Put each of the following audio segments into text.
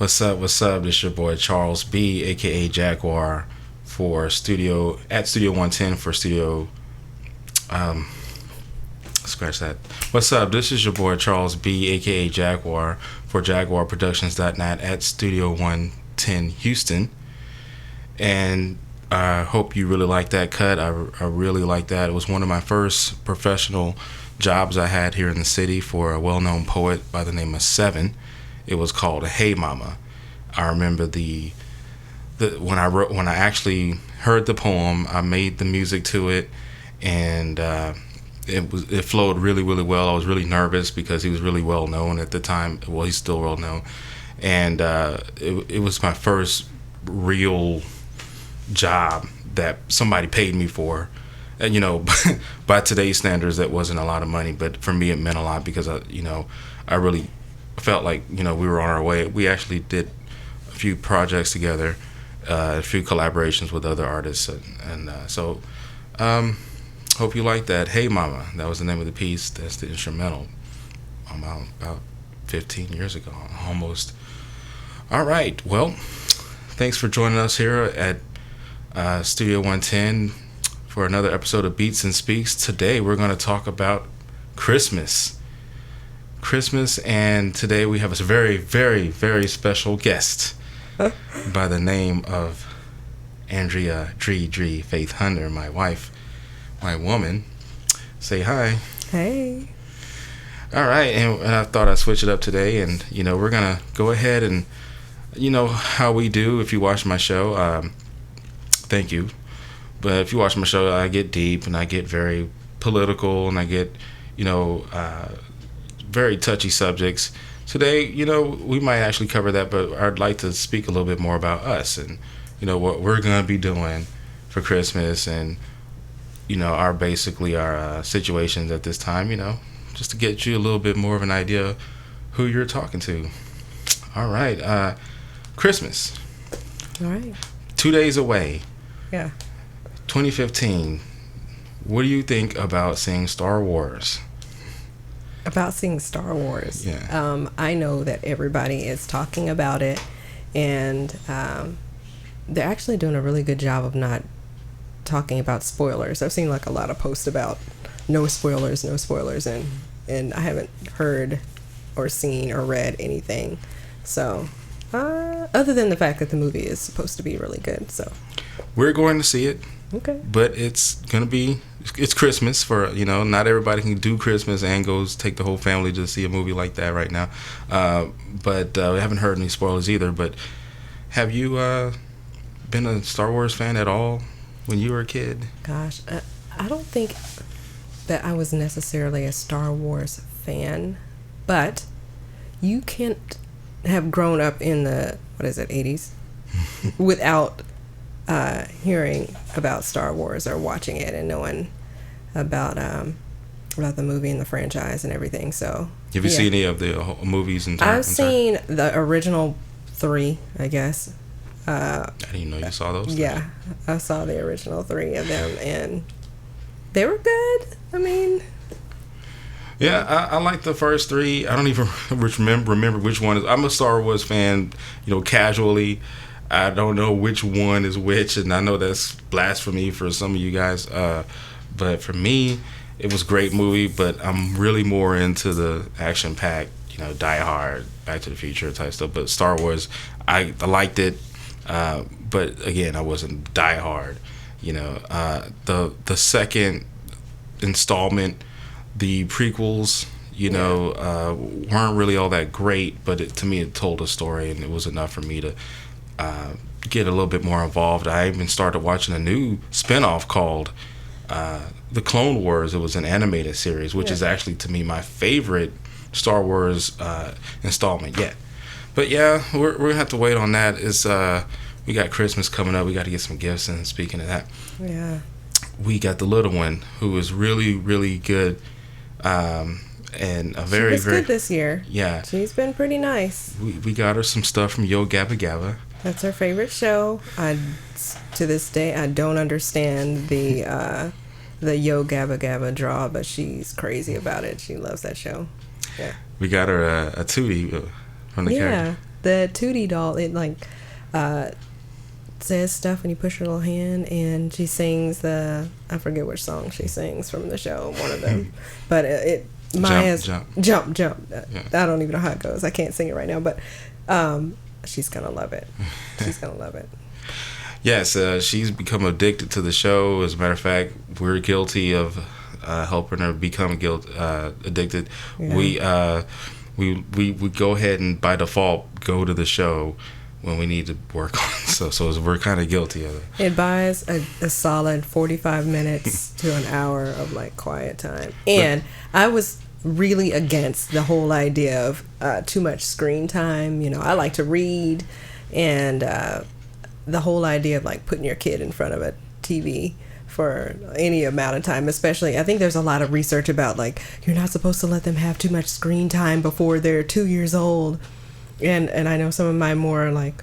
What's up? What's up? This your boy Charles B, aka Jaguar, for Studio 110 for Studio. Um, Scratch that. What's up? This is your boy Charles B, aka Jaguar, for JaguarProductions.net at Studio 110 Houston, and I hope you really like that cut. I really like that. It was one of my first professional jobs I had here in the city for a well-known poet by the name of Seven. It was called "Hey Mama." I remember the when I actually heard the poem, I made the music to it, and it flowed really well. I was really nervous because he was really well known at the time. Well, he's still well known, and it was my first real job that somebody paid me for. And by today's standards, that wasn't a lot of money, but for me, it meant a lot because I really felt like we were on our way. We actually did a few projects together, a few collaborations with other artists, and so hope you like that. Hey Mama, that was the name of the piece. That's the instrumental. About 15 years ago, almost. All right, well, thanks for joining us here at Studio 110 for another episode of Beats and Speaks. Today we're going to talk about Christmas, and today we have a very special guest by the name of Andrea Dree Faith Hunter, my wife, my woman. Say hi. Hey. All right, and I thought I'd switch it up today, and we're gonna go ahead and how we do. If you watch my show, thank you. But if you watch my show, I get deep and I get very political and I get very touchy subjects. Today, we might actually cover that, but I'd like to speak a little bit more about us and what we're gonna be doing for Christmas and our situations at this time. Just to get you a little bit more of an idea who you're talking to. All right, Christmas. All right. 2 days away. Yeah. 2015. What do you think about seeing Star Wars? About seeing Star Wars. Yeah. I know that everybody is talking about it, and they're actually doing a really good job of not talking about spoilers. I've seen like a lot of posts about no spoilers, and I haven't heard or seen or read anything. So, other than the fact that the movie is supposed to be really good, so we're going to see it. Okay. But it's Christmas for not everybody can do Christmas and take the whole family to see a movie like that right now. But we haven't heard any spoilers either. But have you been a Star Wars fan at all when you were a kid? Gosh, I don't think that I was necessarily a Star Wars fan, but you can't have grown up in the 80s without hearing about Star Wars or watching it and knowing about the movie and the franchise and everything. So have you seen any of the movies? I've seen the original 3, I guess. I didn't know you saw those. Yeah, I saw the original 3 of them, and they were good. I mean, yeah, I like the first 3. I don't even remember which one is. I'm a Star Wars fan, casually. I don't know which one is which, and I know that's blasphemy for some of you guys. But for me, it was a great movie, but I'm really more into the action-packed, Die Hard, Back to the Future type stuff. But Star Wars, I liked it, but again, I wasn't Die Hard. The second installment, the prequels, weren't really all that great, but to me, it told a story, and it was enough for me to get a little bit more involved. I even started watching a new spinoff called The Clone Wars. It was an animated series, which is actually, to me, my favorite Star Wars installment yet. But yeah, we're gonna have to wait on that. We got Christmas coming up. We got to get some gifts. And speaking of that, we got the little one who is really good. And she was good this year. Yeah, she's been pretty nice. We got her some stuff from Yo Gabba Gabba. That's her favorite show. To this day, I don't understand the Yo Gabba Gabba draw, but she's crazy about it. She loves that show. Yeah. We got her a Tootie from the character. the Tootie doll, it like says stuff when you push her little hand, and she sings I forget which song she sings from the show, one of them, but Maya's jump. Yeah. I don't even know how it goes. I can't sing it right now, but she's gonna love it. She's gonna love it. Yes, she's become addicted to the show. As a matter of fact, we're guilty of helping her become addicted. Yeah. We go ahead and by default go to the show when we need to work on it. So we're kind of guilty of it. It buys a solid 45 minutes to an hour of like quiet time. And I was really against the whole idea of too much screen time. You know, I like to read, and the whole idea of like putting your kid in front of a TV for any amount of time, especially, I think there's a lot of research about like you're not supposed to let them have too much screen time before they're 2 years old. And I know some of my more like,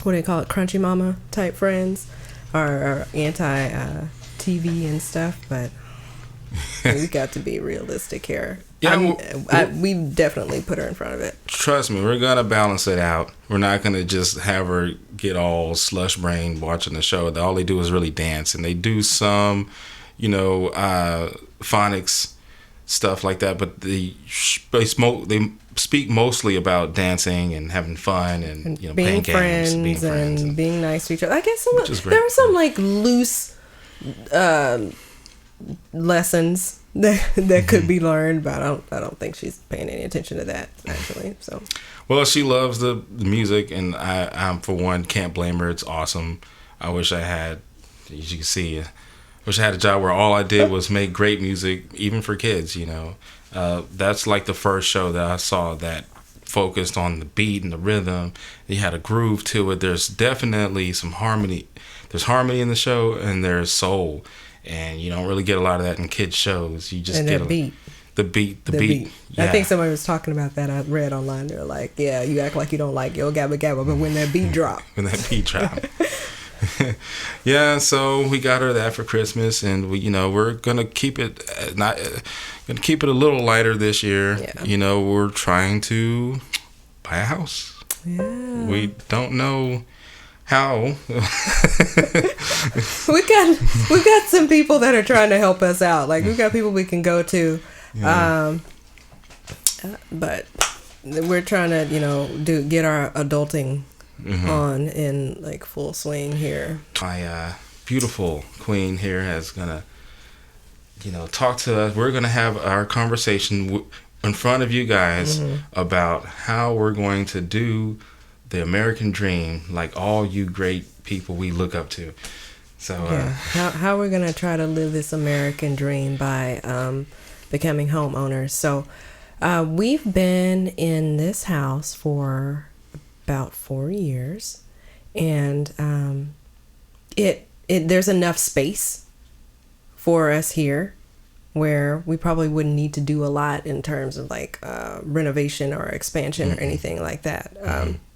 what do you call it, crunchy mama type friends are anti TV and stuff, but we got to be realistic here. Yeah, we definitely put her in front of it. Trust me, we're gonna balance it out. We're not gonna just have her get all slush brained watching the show. All they do is really dance, and they do some, phonics stuff like that. But they speak mostly about dancing and having fun and being playing games, and being friends, and being nice to each other. I guess there are some like loose lessons that could be learned, but I don't think she's paying any attention to that actually. So, well, she loves the music, and I for one can't blame her. It's awesome. I wish I had, as you can see, wish I had a job where all I did was make great music, even for kids. That's like the first show that I saw that focused on the beat and the rhythm. It had a groove to it. There's definitely some harmony. There's harmony in the show, and there's soul. And you don't really get a lot of that in kids shows. You just get beat. The beat. Yeah. I think somebody was talking about that. I read online. They're like, yeah, you act like you don't like Yo Gabba Gabba, but when that beat drop. Yeah, so we got her that for Christmas, and we're gonna keep it a little lighter this year. Yeah. We're trying to buy a house. Yeah. We don't know how. we got some people that are trying to help us out. Like, we've got people we can go to. Yeah. But we're trying to get our adulting on in like full swing here. My beautiful queen here is gonna talk to us. We're gonna have our conversation in front of you guys about how we're going to do the American dream, like all you great people we look up to. So how we're gonna try to live this American dream by becoming homeowners. So we've been in this house for about 4 years, and there's enough space for us here where we probably wouldn't need to do a lot in terms of like renovation or expansion or anything like that.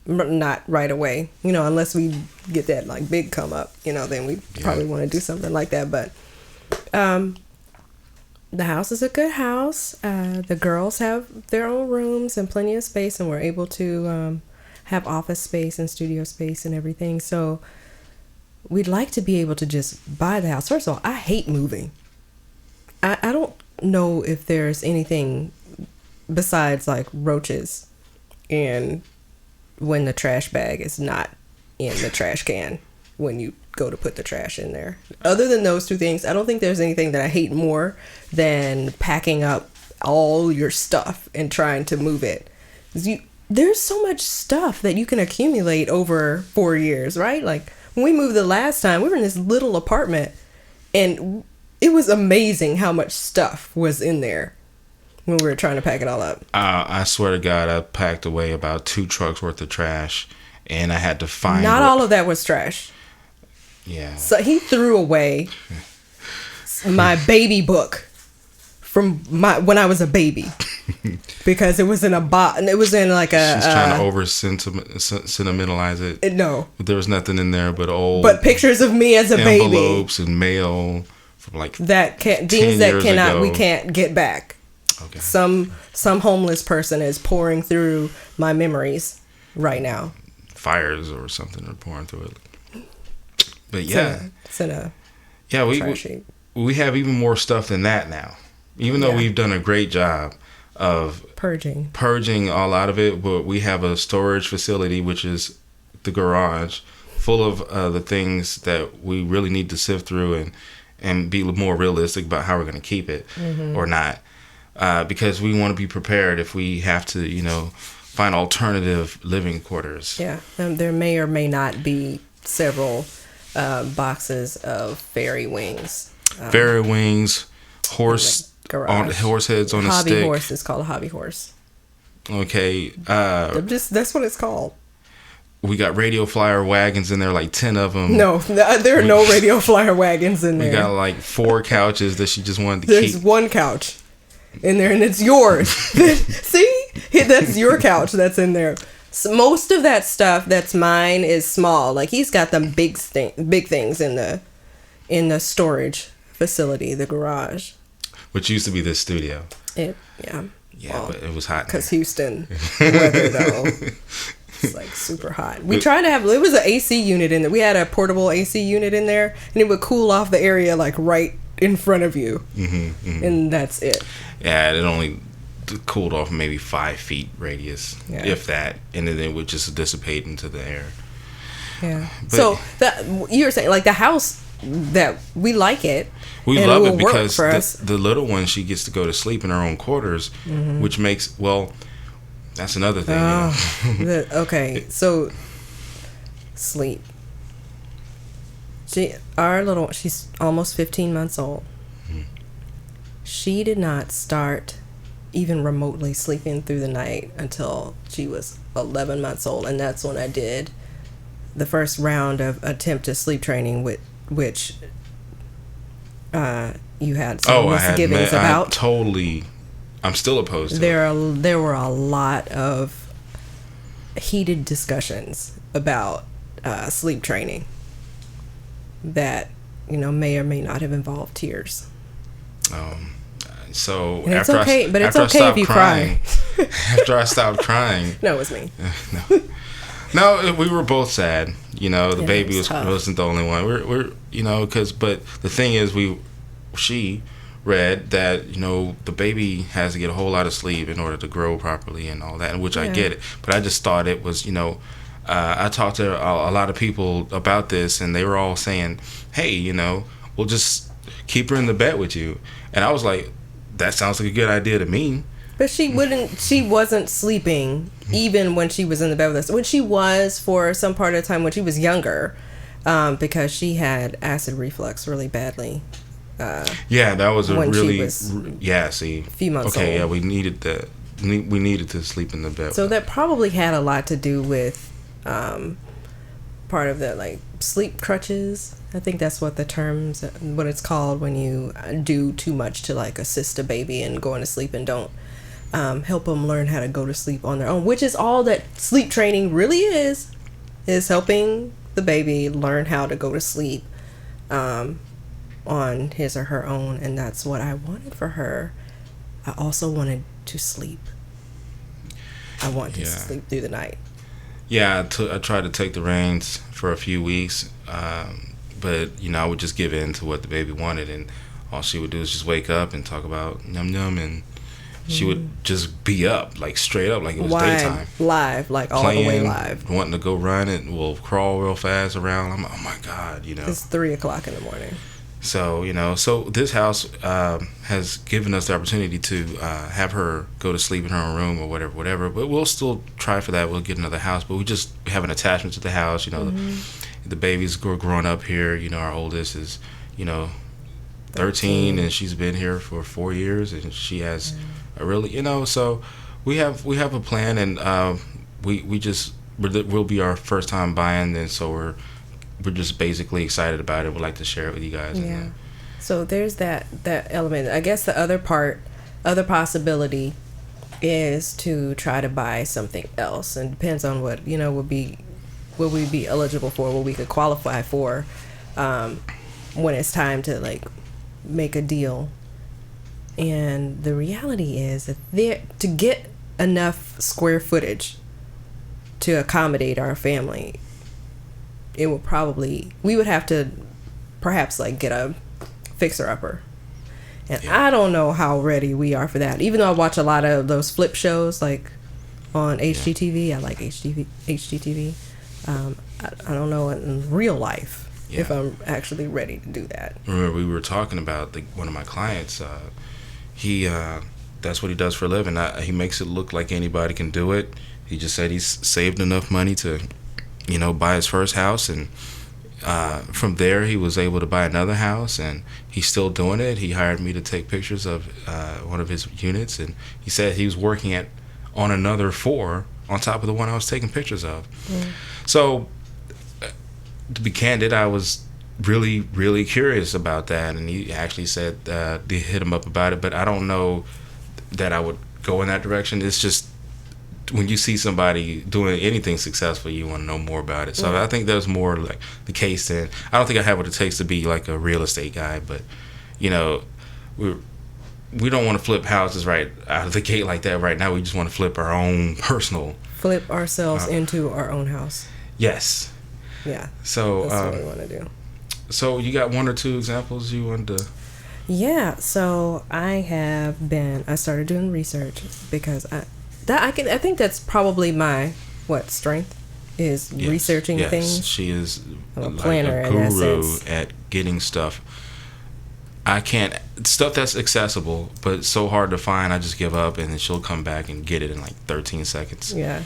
Not right away, unless we get that like big come up, then we probably want to do something like that. But the house is a good house. The girls have their own rooms and plenty of space, and we're able to have office space and studio space and everything. So we'd like to be able to just buy the house. First of all, I hate moving. I don't know if there's anything besides like roaches and when the trash bag is not in the trash can when you go to put the trash in there. Other than those two things, I don't think there's anything that I hate more than packing up all your stuff and trying to move it. There's so much stuff that you can accumulate over 4 years, right? Like when we moved the last time, we were in this little apartment, and it was amazing how much stuff was in there when we were trying to pack it all up. I swear to God, I packed away about 2 trucks worth of trash, and I had to find... Not all of that was trash. Yeah. So he threw away my baby book from when I was a baby because it was in a box. It was in like a... She's trying to over-sentimentalize it. No. There was nothing in there but pictures of me as a baby. Envelopes and mail from like things that we can't get back. Okay. Some homeless person is pouring through my memories right now. Fires or something are pouring through it. But It's in a yeah, trash heap. we have even more stuff than that now. Even though we've done a great job of purging all out of it, but we have a storage facility, which is the garage, full of the things that we really need to sift through and be more realistic about how we're going to keep it or not. Because we want to be prepared if we have to, find alternative living quarters. Yeah, there may or may not be several boxes of fairy wings. Fairy wings, horse heads on a stick. Hobby horse is called a hobby horse. Okay. That's what it's called. We got radio flyer wagons in there, like 10 of them. No, there are no radio flyer wagons in there. We got like 4 couches that she just wanted to There's keep. one couch in there, and it's yours. See? That's your couch that's in there. So most of that stuff that's mine is small. Like, he's got them big things in the storage facility, the garage. Which used to be this studio. Yeah, well, but it was hot. Because Houston weather, though. It's like super hot. We tried to have, it was an AC unit in there. We had a portable AC unit in there, and it would cool off the area like right in front of you. And that's it. Yeah, it only cooled off maybe 5 feet radius, if that, and then it would just dissipate into the air. Yeah. But, so you were saying, like, the house, that we like it. We love it because the little one, she gets to go to sleep in her own quarters, which makes, that's another thing. Okay, so sleep. She's almost 15 months old. She did not start even remotely sleeping through the night until she was 11 months old, and that's when I did the first round of attempt to sleep training, which you had some misgivings about. I'm still opposed to it. There were a lot of heated discussions about sleep training that may or may not have involved tears. So and it's okay, but it's okay if you cry. After I stopped crying. No, it was me. No, we were both sad. The baby wasn't the only one. We're but the thing is, she read that the baby has to get a whole lot of sleep in order to grow properly and all that, which I get it. But I just thought it was I talked to a lot of people about this, and they were all saying, hey, we'll just keep her in the bed with you. And I was like, that sounds like a good idea to me. But she wasn't sleeping even when she was in the bed with us. When she was for some part of the time when she was younger, because she had acid reflux really badly. That was a really a few months old. Yeah, we needed that. We needed to sleep in the bed. So that probably had a lot to do with part of the, like, sleep crutches. I think that's what it's called when you do too much to, like, assist a baby in going to sleep and don't help them learn how to go to sleep on their own, which is all that sleep training really is helping the baby learn how to go to sleep on his or her own. And that's what I wanted for her. I also wanted to sleep. I wanted to sleep through the night. Yeah, I tried to take the reins for a few weeks, but I would just give in to what the baby wanted, and all she would do is just wake up and talk about yum yum, and she would just be up, like, straight up, like it was daytime, live, like all the way live, wanting to go run and will crawl real fast around. I'm like, oh my god, It's 3:00 in the morning. So so this house has given us the opportunity to have her go to sleep in her own room or whatever. But we'll still try for that. We'll get another house, but we just have an attachment to the house. The baby's growing up here. Our oldest is 13, and she's been here for 4 years, and she has a really So we have a plan, and we'll be our first time buying, and so we're just basically excited about it. We'd like to share it with you guys. Yeah. So there's that element. I guess the other possibility is to try to buy something else, and depends on what what we'd be eligible for, what we could qualify for when it's time to, like, make a deal. And the reality is that to get enough square footage to accommodate our family, we would have to perhaps like get a fixer-upper. And I don't know how ready we are for that. Even though I watch a lot of those flip shows like on HGTV, I like HGTV. I don't know in real life if I'm actually ready to do that. Remember, we were talking about one of my clients. He that's what he does for a living. He makes it look like anybody can do it. He just said he's saved enough money to, buy his first house, and from there he was able to buy another house, and he's still doing it. He hired me to take pictures of one of his units, and he said he was working on another 4 on top of the one I was taking pictures of. So to be candid, I was really, really curious about that, and he actually said to hit him up about it, but I don't know that I would go in that direction. It's just when you see somebody doing anything successful, you want to know more about it. So I think there's more like the case than, I don't think I have what it takes to be like a real estate guy, but we don't want to flip houses right out of the gate like that right now. We just want to flip our own personal, flip ourselves into our own house. Yes. Yeah. So that's what we want to do. So you got 1 or 2 examples you wanted to? Yeah. So I started doing research because I think that's probably my strength is researching things. Yes, she is I'm a like planner a in that guru sense. at getting stuff. I can't, stuff that's accessible, but it's so hard to find, I just give up, and then she'll come back and get it in like 13 seconds. Yeah.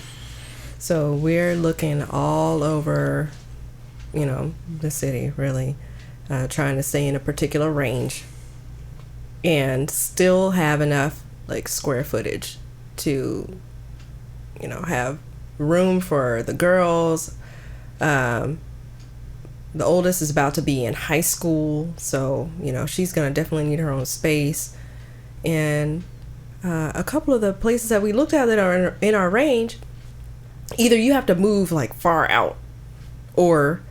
So we're looking all over, the city, really, trying to stay in a particular range and still have enough like square footage to, have room for the girls. The oldest is about to be in high school, so she's gonna definitely need her own space. And a couple of the places that we looked at that are in our range, either you have to move like far out or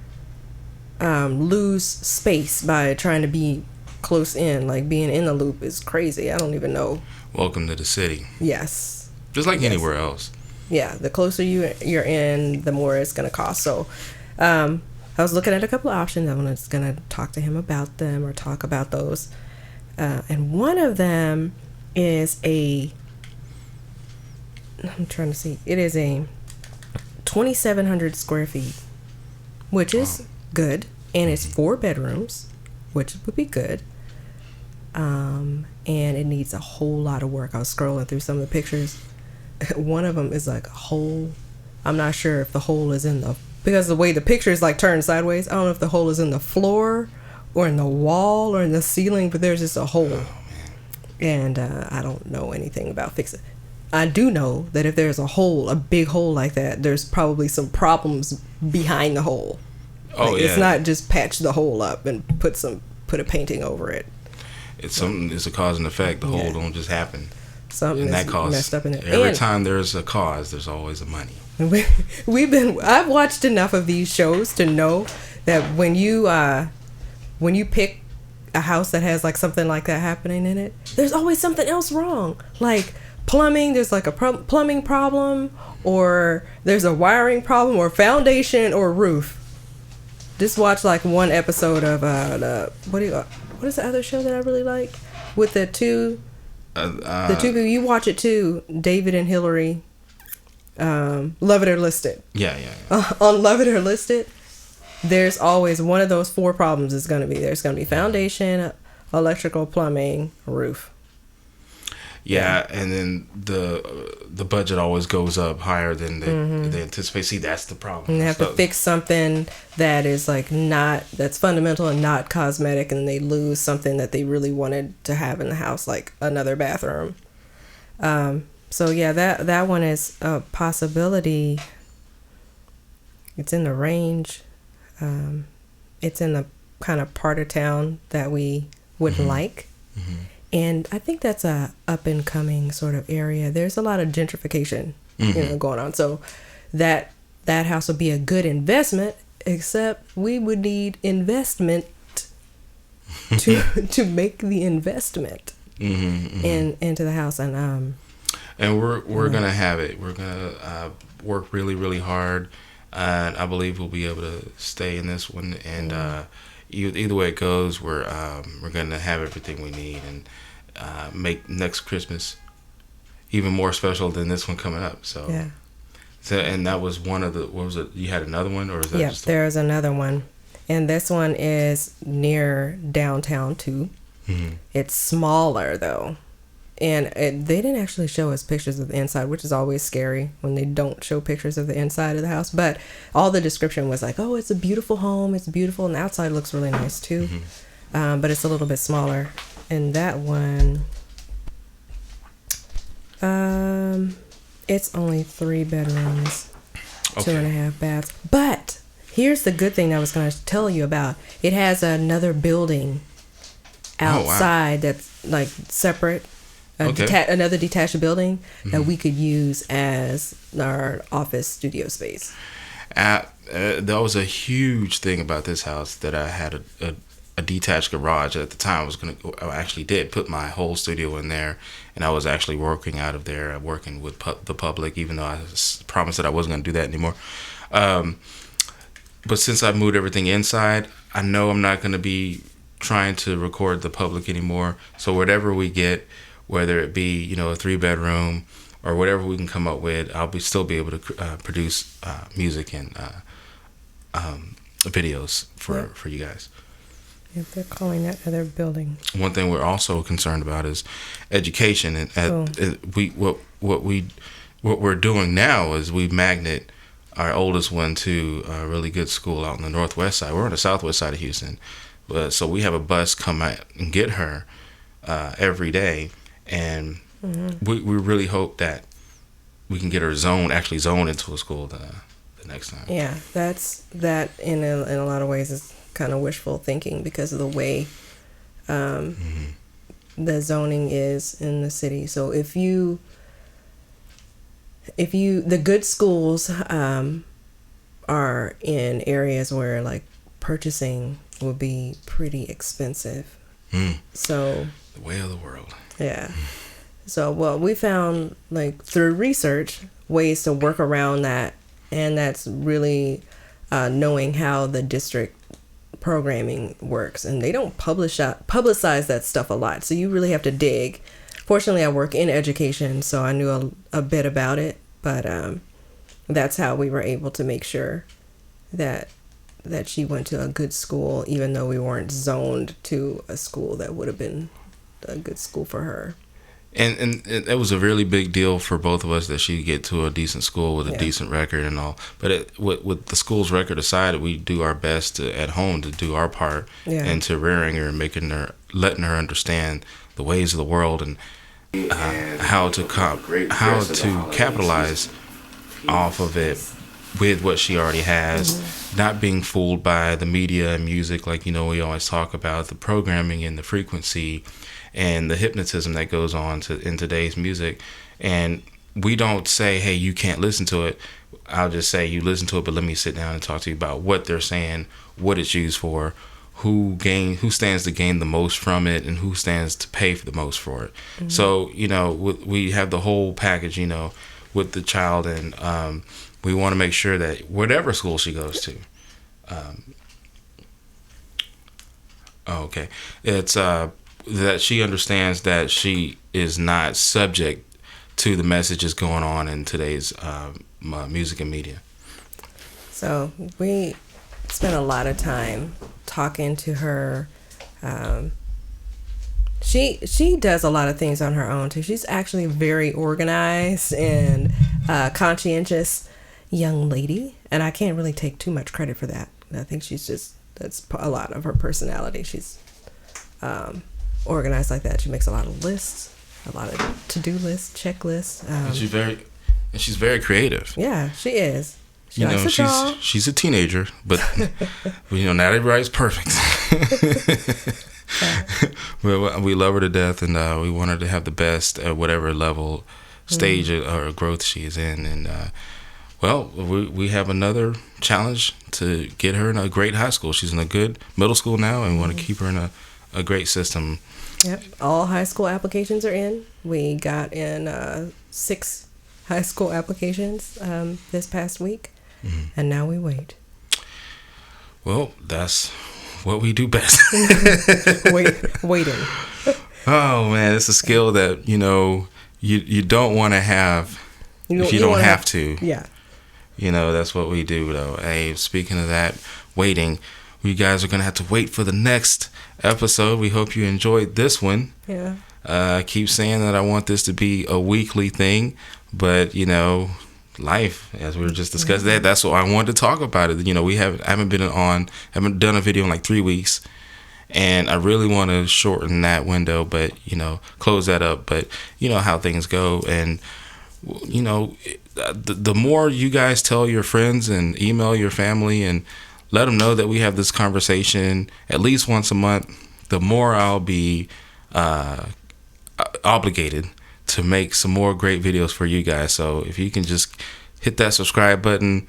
lose space by trying to be close in. Like being in the loop is crazy. I don't even know. Welcome to the city. Yes. Just like anywhere else. Yeah, the closer you're in, the more it's gonna cost. So I was looking at a couple of options. I was going to talk to him about them or talk about those. And one of them is I'm trying to see. It is a 2,700 square feet, which is good. And it's 4 bedrooms, which would be good. And it needs a whole lot of work. I was scrolling through some of the pictures. One of them is like a hole. I'm not sure if the hole is because the way the picture is like turned sideways, I don't know if the hole is in the floor or in the wall or in the ceiling, but there's just a hole. And I don't know anything about fixing it. I do know that if there's a big hole like that, there's probably some problems behind the hole. It's not just patch the hole up and put a painting over it. It's a cause and effect. The hole don't just happen. Something is messed up in it. Every time there's a cause, there's always a money. I've watched enough of these shows to know that when you pick a house that has like something like that happening in it, there's always something else wrong. Like plumbing, there's like a plumbing problem, or there's a wiring problem, or foundation, or roof. Just watch like one episode of what is the other show that I really like with the two people. You watch it too, David and Hillary. Love It or List It. Yeah. On Love It or List It, there's always one of those 4 problems is going to be. There's going to be foundation, electrical, plumbing, roof. Yeah, and then the budget always goes up higher than they anticipate. See, that's the problem. And they have to fix something that is like that's fundamental and not cosmetic, and they lose something that they really wanted to have in the house, like another bathroom. So yeah, that one is a possibility. It's in the range. It's in the kind of part of town that we would like. Mm-hmm. And I think that's a up and coming sort of area. There's a lot of gentrification, going on. So that house would be a good investment, except we would need investment to make the investment into the house. And And we're gonna have it. We're gonna work really really hard, and I believe we'll be able to stay in this one. And either way it goes, we're gonna have everything we need and make next Christmas even more special than this one coming up. So Yeah. So, and that was one of the. What was it? You had another one, or is that Yeah, just? there's another one, and this one is near downtown too. Mm-hmm. It's smaller though, and they didn't actually show us pictures of the inside, which is always scary when they don't show pictures of the inside of the house. But all the description was like, "Oh, it's a beautiful home. It's beautiful, and the outside looks really nice too." Mm-hmm. But it's a little bit smaller, and that one, it's only 3 bedrooms, Okay. 2.5 baths. But here's the good thing that I was going to tell you about. It has another building outside that's like separate, Okay. another detached building that we could use as our office studio space. That was a huge thing about this house, that I had a detached garage. At the time, I actually did put my whole studio in there, and I was actually working out of there, working with the public, even though I promised that I wasn't going to do that anymore. But since I moved everything inside, I know I'm not going to be trying to record the public anymore. So whatever we get, whether it be a 3-bedroom or whatever we can come up with, I'll still be able to produce music and videos for you guys. If they're calling that other building. One thing we're also concerned about is education, and what we're doing now is we magnet our oldest one to a really good school out on the northwest side. We're on the southwest side of Houston, so we have a bus come out and get her every day, and we really hope that we can get her zoned into a school the next time. Yeah, that in a lot of ways is kind of wishful thinking because of the way the zoning is in the city. So if the good schools are in areas where like purchasing will be pretty expensive. So The way of the world. yeah. So we found like through research ways to work around that, and that's really knowing how the district programming works, and they don't publicize that stuff a lot, so you really have to dig. Fortunately, I work in education, so I knew a bit about it, but that's how we were able to make sure that she went to a good school, even though we weren't zoned to a school that would have been a good school for her. And it was a really big deal for both of us that she get to a decent school with a decent record and all. But with the school's record aside, we do our best at home to do our part into rearing her and letting her understand the ways of the world and how to capitalize off of it with what she already has, not being fooled by the media and music, like we always talk about the programming and the frequency and the hypnotism that goes on in today's music. And we don't say, hey, you can't listen to it. I'll just say, you listen to it, but let me sit down and talk to you about what they're saying, what it's used for, who stands to gain the most from it, and who stands to pay for the most for it. So we have the whole package with the child, and we want to make sure that whatever school she goes to, it's that she understands that she is not subject to the messages going on in today's music and media. So we spent a lot of time talking to her. She does a lot of things on her own too. She's actually very organized and conscientious young lady, and I can't really take too much credit for that. I think that's a lot of her personality. She's organized like that. She makes a lot of lists, a lot of to-do lists, checklists. She's very creative. Yeah, she is. She likes to draw. She's a teenager, but not everybody's perfect. We love her to death, and we want her to have the best at whatever level, stage or growth she is in. And we have another challenge to get her in a great high school. She's in a good middle school now, and we want to keep her in a great system. Yep. All high school applications are in. We got in 6 high school applications this past week, and now we wait. Well, that's what we do best. Waiting. Oh man, it's a skill that you don't want to have if you don't have to. Yeah. That's what we do though. Hey, speaking of that, waiting, you guys are gonna have to wait for the next episode. We hope you enjoyed this one. Yeah. I keep saying that I want this to be a weekly thing, but life, as we were just discussing, that's what I wanted to talk about it. I haven't done a video in like 3 weeks, and I really want to shorten that window, but close that up. But how things go, and the more you guys tell your friends and email your family and let them know that we have this conversation at least once a month, the more I'll be obligated to make some more great videos for you guys. So if you can just hit that subscribe button,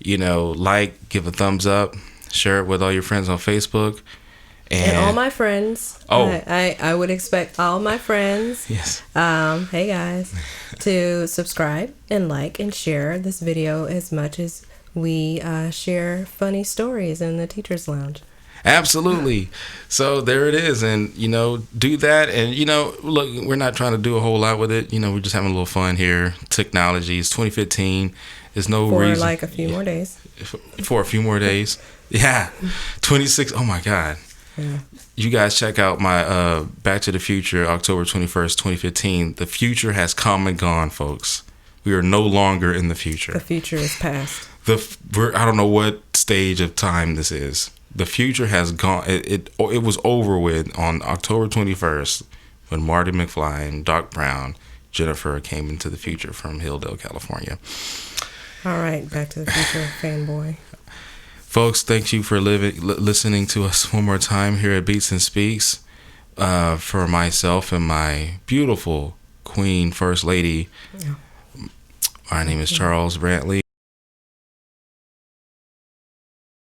like, give a thumbs up, share it with all your friends on Facebook. And all my friends. Oh. I would expect all my friends. Yes. Hey guys, to subscribe and like and share this video as much as we share funny stories in the Teacher's Lounge. Absolutely. So there it is. And, do that. And, look, we're not trying to do a whole lot with it. We're just having a little fun here. Technology is 2015. There's no reason. For like a few more days. For a few more days. Yeah. 26. Oh, my God. Yeah. You guys check out my Back to the Future, October 21st, 2015. The future has come and gone, folks. We are no longer in the future. The future is past. I don't know what stage of time this is. The future has gone. It was over with on October 21st when Marty McFly and Doc Brown, Jennifer, came into the future from Hilldale, California. All right, Back to the Future fanboy. Folks, thank you for listening to us one more time here at Beats and Speaks. For myself and my beautiful Queen First Lady, my name is Charles Brantley.